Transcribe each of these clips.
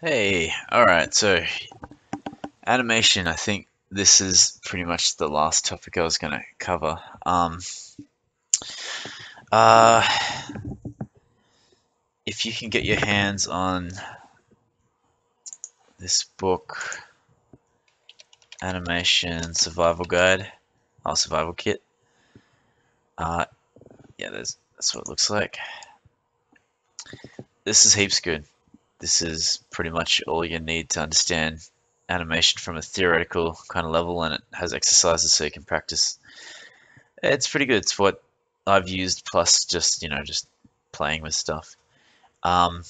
Hey, alright, so animation, I think this is pretty much the last topic I was going to cover. Uh, if you can get your hands on this book, Animation Survival Guide, or Survival Kit, uh, yeah, that's what it looks like. This is heaps good. This is pretty much all you need to understand animation from a theoretical kind of level, and it has exercises so you can practice. It's pretty good. It's what I've used plus just playing with stuff. Um,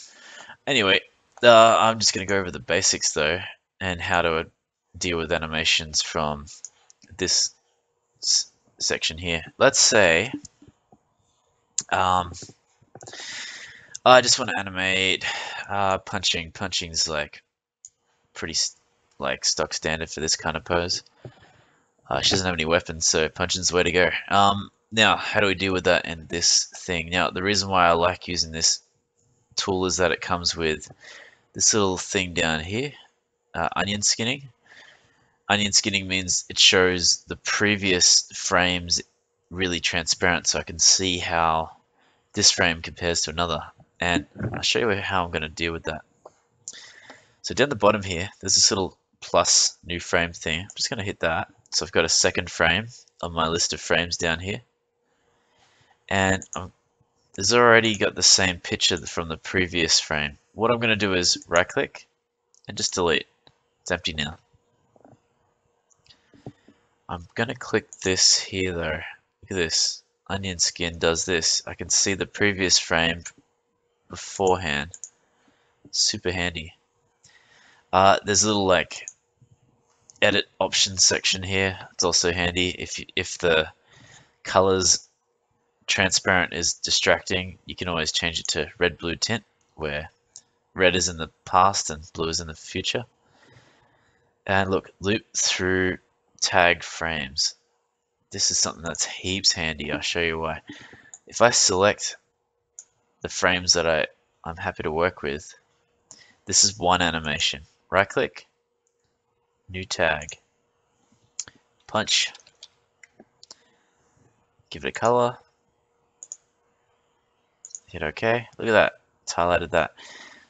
anyway, I'm just going to go over the basics though and how to deal with animations from this section here. Let's say um, I just want to animate punching. Punching's like pretty like stock standard for this kind of pose. She doesn't have any weapons, so punching's the way to go. Now, how do we deal with that in this thing? Now, the reason why I like using this tool is that it comes with this little thing down here, onion skinning. Onion skinning means it shows the previous frames really transparent so I can see how this frame compares to another. And I'll show you how I'm going to deal with that. So down the bottom here, there's this little plus new frame thing. I'm just going to hit that. So I've got a second frame on my list of frames down here. And there's already got the same picture from the previous frame. What I'm going to do is right click and just delete. It's empty now. I'm going to click this here though. Look at this. Onion skin does this. I can see the previous frame beforehand. Super handy. There's a little like edit options section here. It's also handy if the colors transparent is distracting, you can always change it to red blue tint where red is in the past and blue is in the future. And look, loop through tagged frames. This is something that's heaps handy. I'll show you why. If I select the frames that I'm happy to work with, this is one animation. Right click, new tag, punch, give it a color, hit OK. Look at that, it's highlighted that.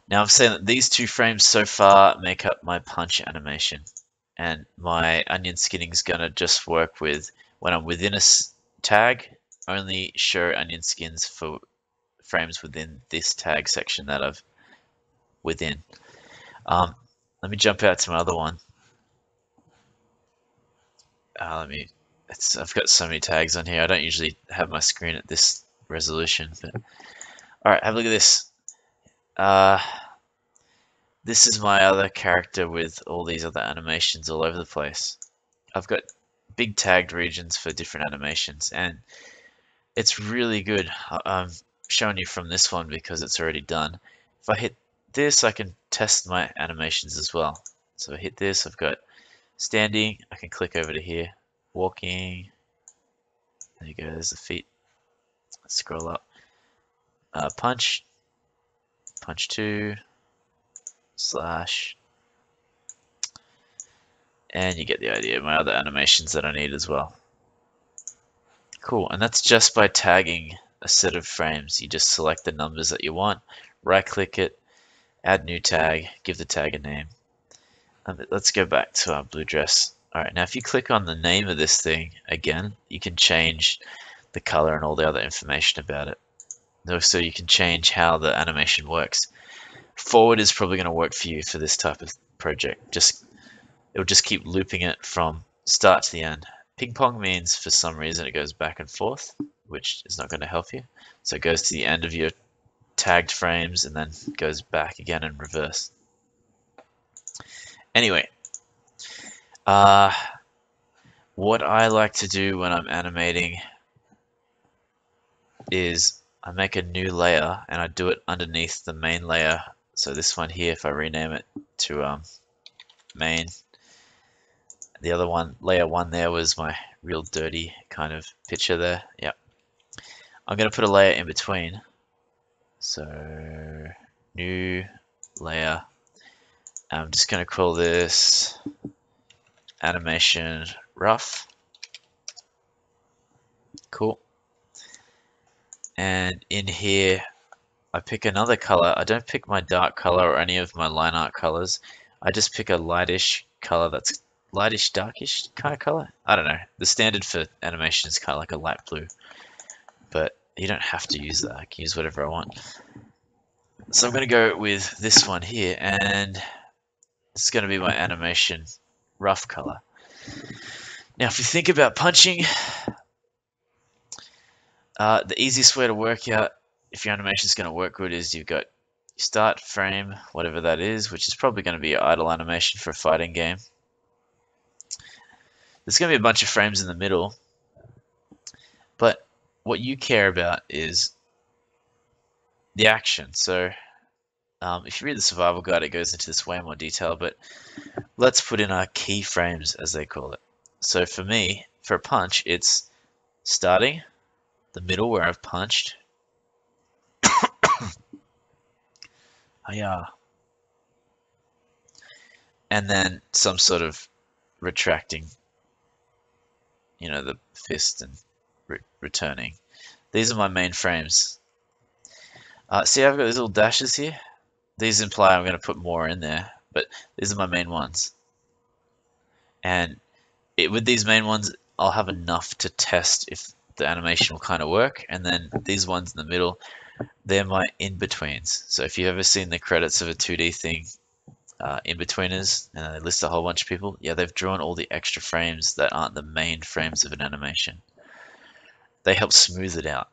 Now I'm saying that these two frames so far make up my punch animation, and my onion skinning is going to just work with when I'm within a tag, only show onion skins for frames within this tag section that I've within. Let me jump out to my other one. I've got so many tags on here. I don't usually have my screen at this resolution, but all right, have a look at this. This is my other character with all these other animations all over the place. I've got big tagged regions for different animations, and it's really good. I'm showing you from this one because it's already done. If I hit this, I can test my animations as well. So I hit this, I've got standing, I can click over to here, walking, there you go, there's the feet. Let's scroll up. Punch, punch 2, slash, and you get the idea. My other animations that I need as well. Cool, and that's just by tagging a set of frames. You just select the numbers that you want, right click it, add new tag, give the tag a name. Let's go back to our blue dress. Alright, now if you click on the name of this thing again, you can change the color and all the other information about it. Also, you can change how the animation works. Forward is probably going to work for you for this type of project. It'll just keep looping it from start to the end. Ping pong means for some reason it goes back and forth, which is not going to help you. So it goes to the end of your tagged frames and then goes back again in reverse. Anyway, what I like to do when I'm animating is I make a new layer and I do it underneath the main layer. So this one here, if I rename it to main, the other one, layer 1 there was my real dirty kind of picture there. Yep. I'm going to put a layer in between. So new layer, I'm just going to call this animation rough. Cool. And in here, I pick another color. I don't pick my dark color or any of my line art colors. I just pick a lightish color that's lightish, darkish kind of color. I don't know. The standard for animation is kind of like a light blue, but you don't have to use that. I can use whatever I want. So I'm going to go with this one here, and it's going to be my animation rough color. Now, if you think about punching, the easiest way to work out if your animation is going to work good is you've got your start frame, whatever that is, which is probably going to be your idle animation for a fighting game. There's going to be a bunch of frames in the middle, but what you care about is the action. So if you read the survival guide, it goes into this way more detail, but let's put in our keyframes, as they call it. So for me, for a punch, it's starting, the middle where I've punched, and then some sort of retracting, the fist and returning. These are my main frames. See, I've got these little dashes here. These imply I'm going to put more in there, but these are my main ones. And with these main ones, I'll have enough to test if the animation will kind of work. And then these ones in the middle, they're my in-betweens. So if you've ever seen the credits of a 2D thing, in-betweeners, and they list a whole bunch of people, yeah, they've drawn all the extra frames that aren't the main frames of an animation. They help smooth it out.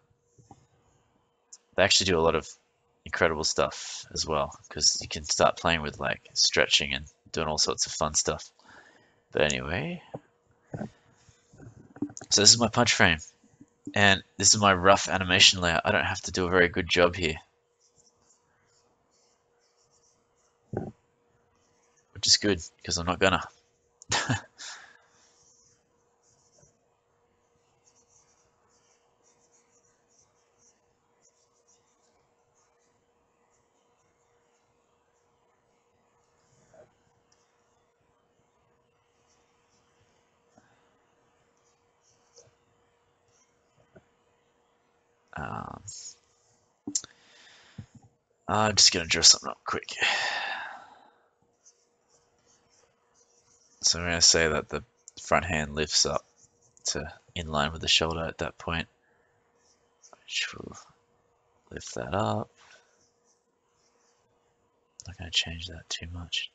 They actually do a lot of incredible stuff as well, because you can start playing with like stretching and doing all sorts of fun stuff. But anyway, so this is my punch frame, and this is my rough animation layout. I don't have to do a very good job here, which is good because I'm not gonna. I'm just gonna draw something up quick. So I'm gonna say that the front hand lifts up to in line with the shoulder at that point, which will lift that up. Not going to change that too much.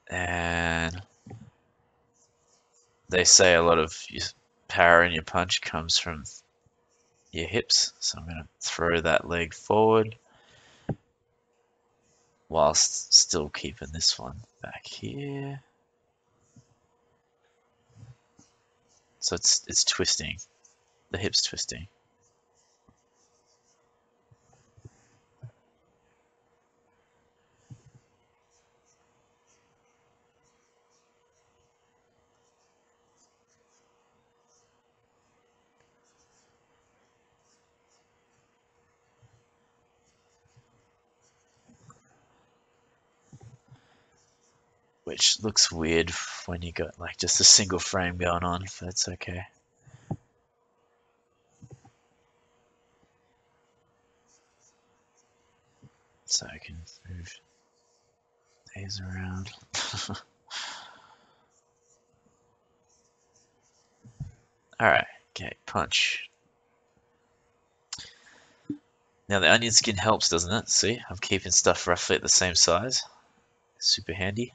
And they say a lot of your power in your punch comes from your hips, so I'm going to throw that leg forward whilst still keeping this one back here. So it's twisting, the hip's twisting. Which looks weird when you got like just a single frame going on, but it's okay. So I can move these around. Alright, okay, punch. Now the onion skin helps, doesn't it? See, I'm keeping stuff roughly at the same size. Super handy.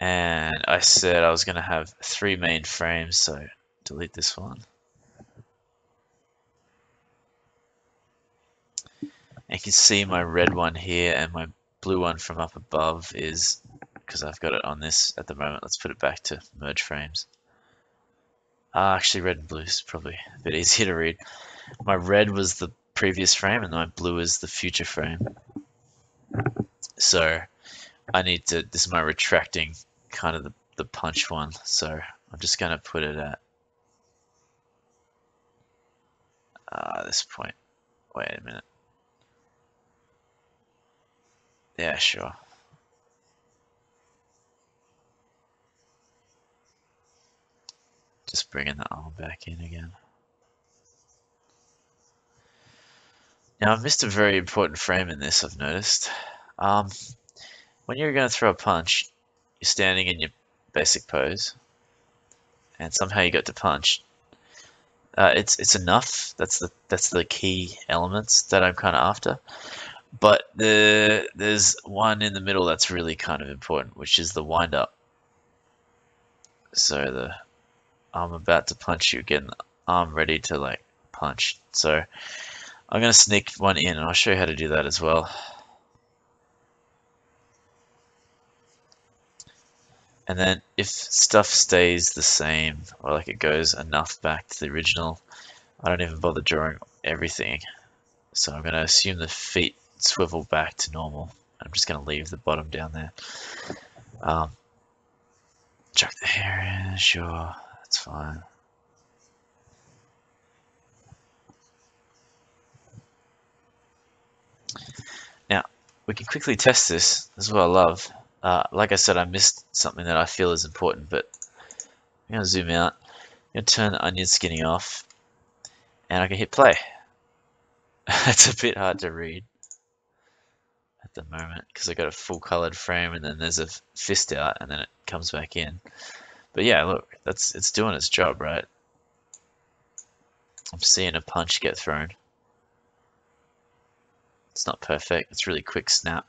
And I said I was going to have 3 main frames, so delete this one. And you can see my red one here and my blue one from up above is, because I've got it on this at the moment, let's put it back to merge frames. Actually red and blue is probably a bit easier to read. My red was the previous frame and my blue is the future frame. So I need to, this is my retracting kind of the punch one, so I'm just going to put it at this point. Wait a minute. Yeah, sure. Just bringing the arm back in again. Now, I've missed a very important frame in this, I've noticed. Um, when you're going to throw a punch, you're standing in your basic pose, and somehow you got to punch. It's enough. That's the key elements that I'm kind of after. But there's one in the middle that's really kind of important, which is the wind up. So I'm about to punch you, getting the arm ready to like punch. So I'm gonna sneak one in, and I'll show you how to do that as well. And then if stuff stays the same, or like it goes enough back to the original, I don't even bother drawing everything. So I'm going to assume the feet swivel back to normal. I'm just going to leave the bottom down there. Chuck the hair in, sure, that's fine. Now, we can quickly test this. This is what I love. Like I said, I missed something that I feel is important, but I'm going to zoom out. I'm going to turn the onion skinning off, and I can hit play. It's a bit hard to read at the moment because I got a full colored frame, and then there's a fist out, and then it comes back in. But yeah, look, it's doing its job, right? I'm seeing a punch get thrown. It's not perfect. It's really quick snap.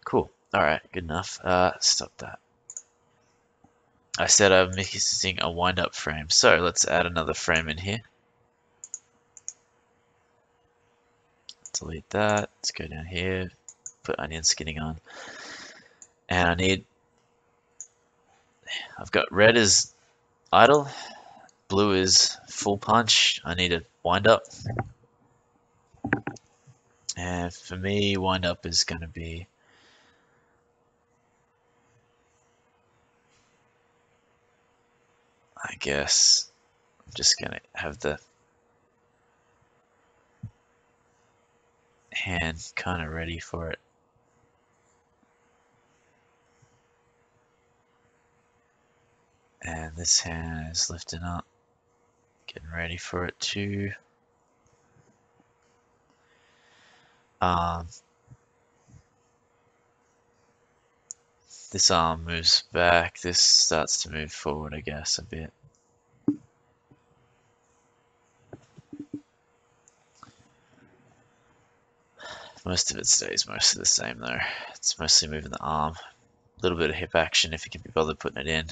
Cool. All right, good enough. Stop that. I said I'm missing a wind-up frame, so let's add another frame in here. Delete that. Let's go down here. Put onion skinning on, and I've got red is idle, blue is full punch. I need a wind-up, and for me, wind-up is going to be. I guess I'm just gonna have the hand kind of ready for it. And this hand is lifting up, getting ready for it too. This arm moves back, this starts to move forward, I guess, a bit. Most of it stays mostly the same though. It's mostly moving the arm. A little bit of hip action if you can be bothered putting it in.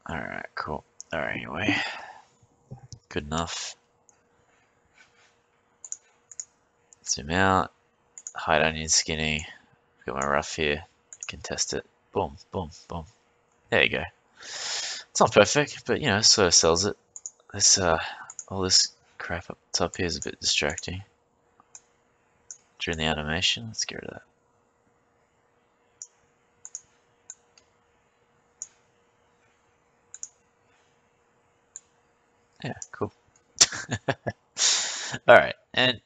Alright, cool. Alright, anyway. Good enough. Zoom out. Hide onion skinning. Got my rough here. I can test it. Boom, boom, boom. There you go. It's not perfect, but you know, sort of sells it. This all this crap up top here is a bit distracting during the animation. Let's get rid of that. Yeah, cool. Alright, and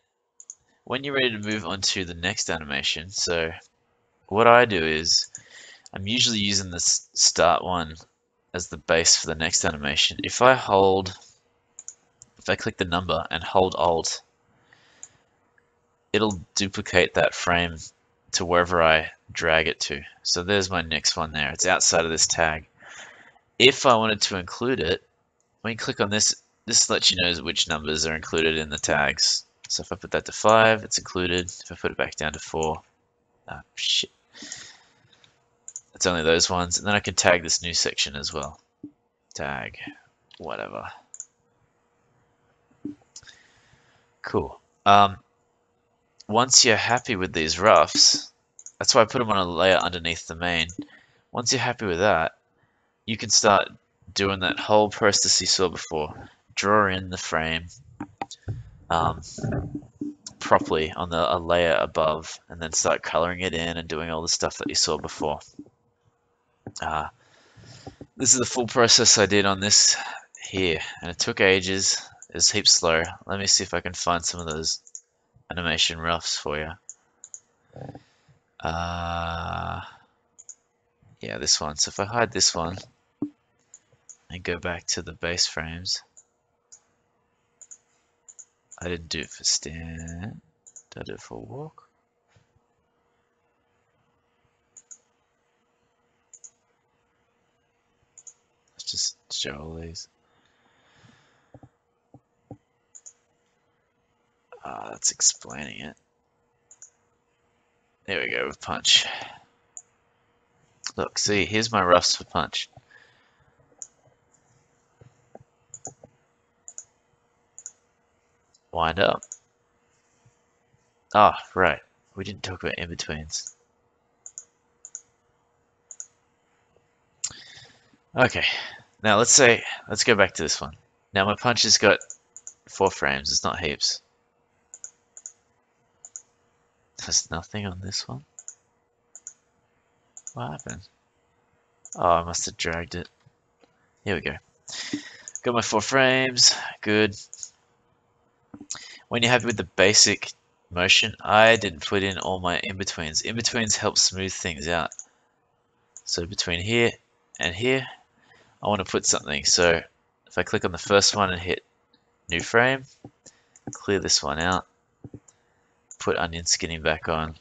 when you're ready to move on to the next animation, so what I do is I'm usually using this start one as the base for the next animation. If I click the number and hold Alt, it'll duplicate that frame to wherever I drag it to. So there's my next one there. It's outside of this tag. If I wanted to include it, when you click on this, this lets you know which numbers are included in the tags. So if I put that to 5, it's included. If I put it back down to 4, shit. It's only those ones. And then I can tag this new section as well. Tag, whatever. Cool. Once you're happy with these roughs, that's why I put them on a layer underneath the main. Once you're happy with that, you can start doing that whole process you saw before. Draw in the frame properly on a layer above, and then start coloring it in and doing all the stuff that you saw before. This is the full process I did on this here, and it took ages. It was heaps slow. Let me see if I can find some of those animation roughs for you. Yeah, this one. So if I hide this one and go back to the base frames, I didn't do it for stand. Did I do it for walk? Let's just show all these. That's explaining it. There we go with punch. Look, see, here's my roughs for punch. Wind up. Ah, right. We didn't talk about in-betweens. Okay, now let's go back to this one. Now my punch has got 4 frames, it's not heaps. There's nothing on this one. What happened? Oh, I must have dragged it. Here we go. Got my 4 frames, good. When you're happy with the basic motion, I didn't put in all my in-betweens. In-betweens help smooth things out. So between here and here, I want to put something. So if I click on the first one and hit new frame, clear this one out, put onion skinning back on,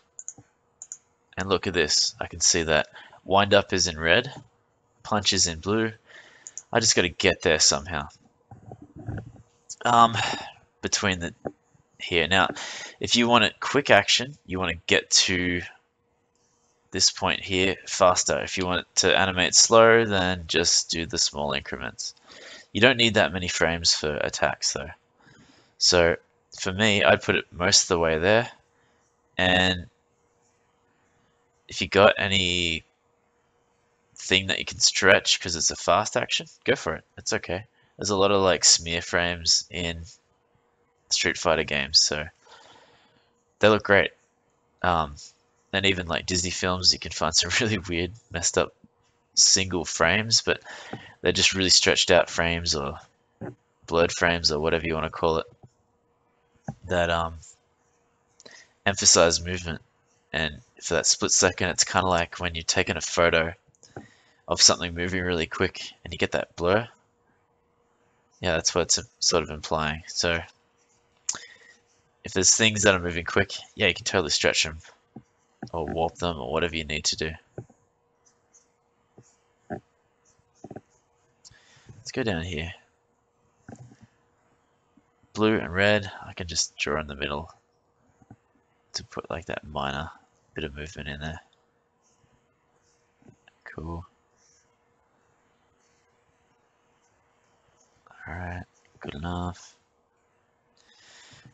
and look at this. I can see that wind up is in red, punch is in blue. I just got to get there somehow. Between the here. Now, if you want a quick action, you want to get to this point here faster. If you want it to animate slow, then just do the small increments. You don't need that many frames for attacks though. So for me, I'd put it most of the way there. And if you got any thing that you can stretch because it's a fast action, go for it. It's okay. There's a lot of like smear frames in Street Fighter games, so they look great. And even like Disney films, you can find some really weird, messed up single frames, but they're just really stretched out frames or blurred frames or whatever you want to call it that emphasize movement. And for that split second, it's kind of like when you're taking a photo of something moving really quick and you get that blur. Yeah, that's what it's sort of implying. So if there's things that are moving quick, yeah, you can totally stretch them or warp them or whatever you need to do. Let's go down here. Blue and red, I can just draw in the middle to put like that minor bit of movement in there. Cool. Alright, good enough.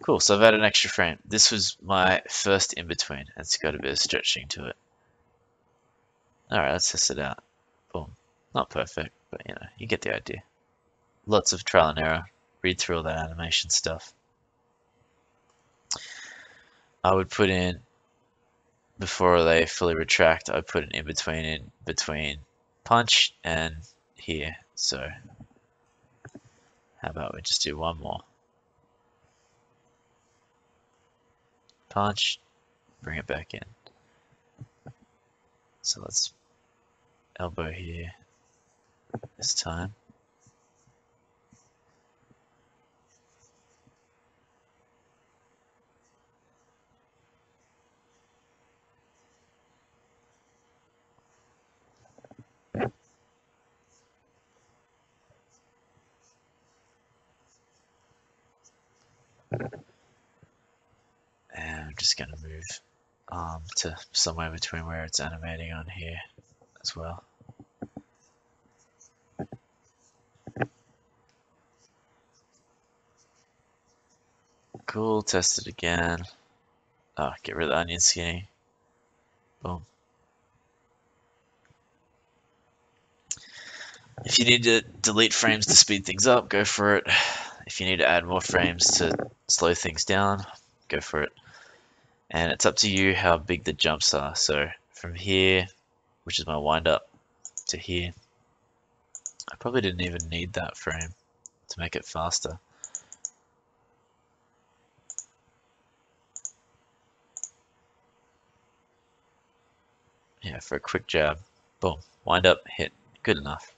Cool, so I've added an extra frame. This was my first in-between. It's got a bit of stretching to it. Alright, let's test it out. Boom. Not perfect, but you know, you get the idea. Lots of trial and error. Read through all that animation stuff. I would put in, before they fully retract, I would put an in-between punch and here. So how about we just do one more. Punch, bring it back in. So let's elbow here this time. And I'm just going to move to somewhere between where it's animating on here as well. Cool, test it again. Oh, get rid of the onion skinning. Boom. If you need to delete frames to speed things up, go for it. If you need to add more frames to slow things down, go for it. And it's up to you how big the jumps are. So from here, which is my wind up, to here, I probably didn't even need that frame to make it faster. Yeah, for a quick jab. Boom. Wind up, hit. Good enough.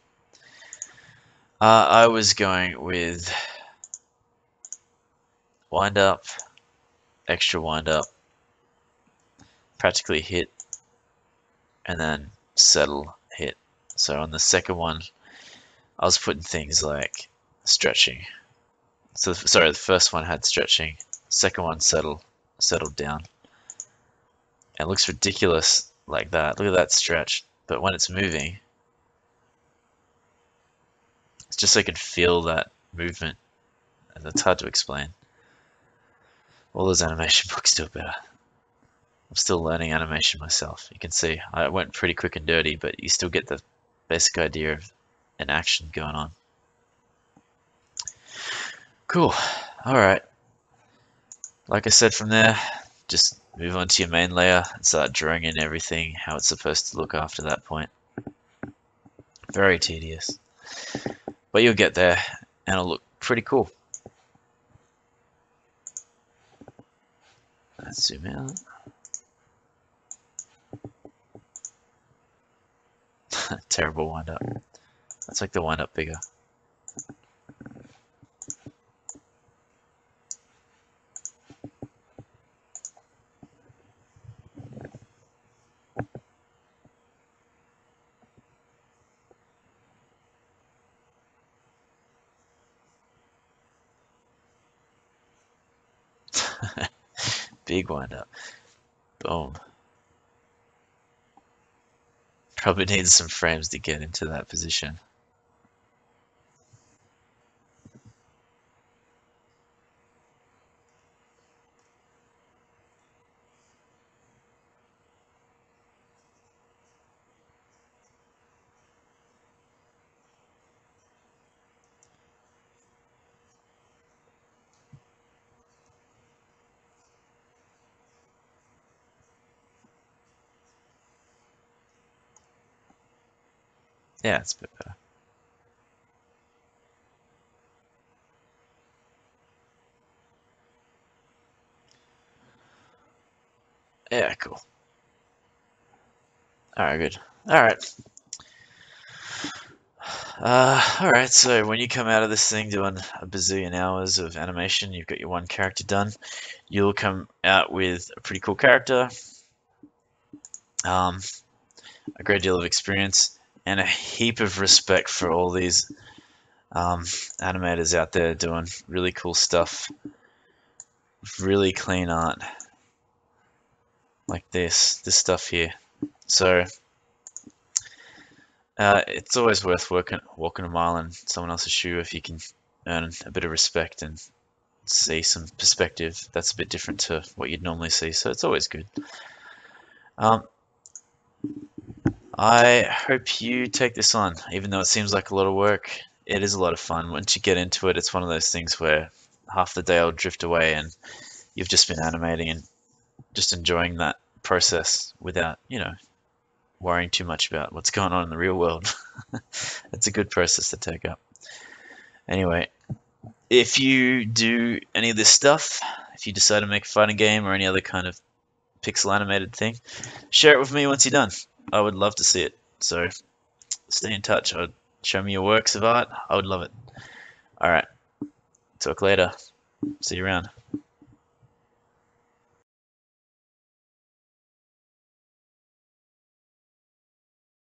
I was going with wind up, extra wind up, practically hit, and then settle, hit. So on the second one, I was putting things like stretching. So sorry, the first one had stretching, second one settled down. It looks ridiculous like that. Look at that stretch. But when it's moving, it's just so I can feel that movement. And it's hard to explain. All those animation books do it better. I'm still learning animation myself. You can see I went pretty quick and dirty, but you still get the basic idea of an action going on. Cool. Alright. Like I said, from there, just move on to your main layer and start drawing in everything, how it's supposed to look after that point. Very tedious. But you'll get there, and it'll look pretty cool. Let's zoom out. Terrible wind up. Let's make the wind up bigger. Big wind up. Boom. Probably needs some frames to get into that position. Yeah, it's a bit better. Yeah, cool. Alright, good. Alright. Alright, so when you come out of this thing doing a bazillion hours of animation, you've got your one character done, you'll come out with a pretty cool character, a great deal of experience, and a heap of respect for all these animators out there doing really cool stuff, really clean art, like this stuff here. So it's always worth walking a mile in someone else's shoe if you can earn a bit of respect and see some perspective that's a bit different to what you'd normally see. So it's always good. I hope you take this on, even though it seems like a lot of work. It is a lot of fun. Once you get into it, it's one of those things where half the day will drift away and you've just been animating and just enjoying that process without, worrying too much about what's going on in the real world. It's a good process to take up. Anyway, if you do any of this stuff, if you decide to make a fighting game or any other kind of pixel animated thing, share it with me once you're done. I would love to see it. So stay in touch. Show me your works of art. I would love it. All right. Talk later. See you around.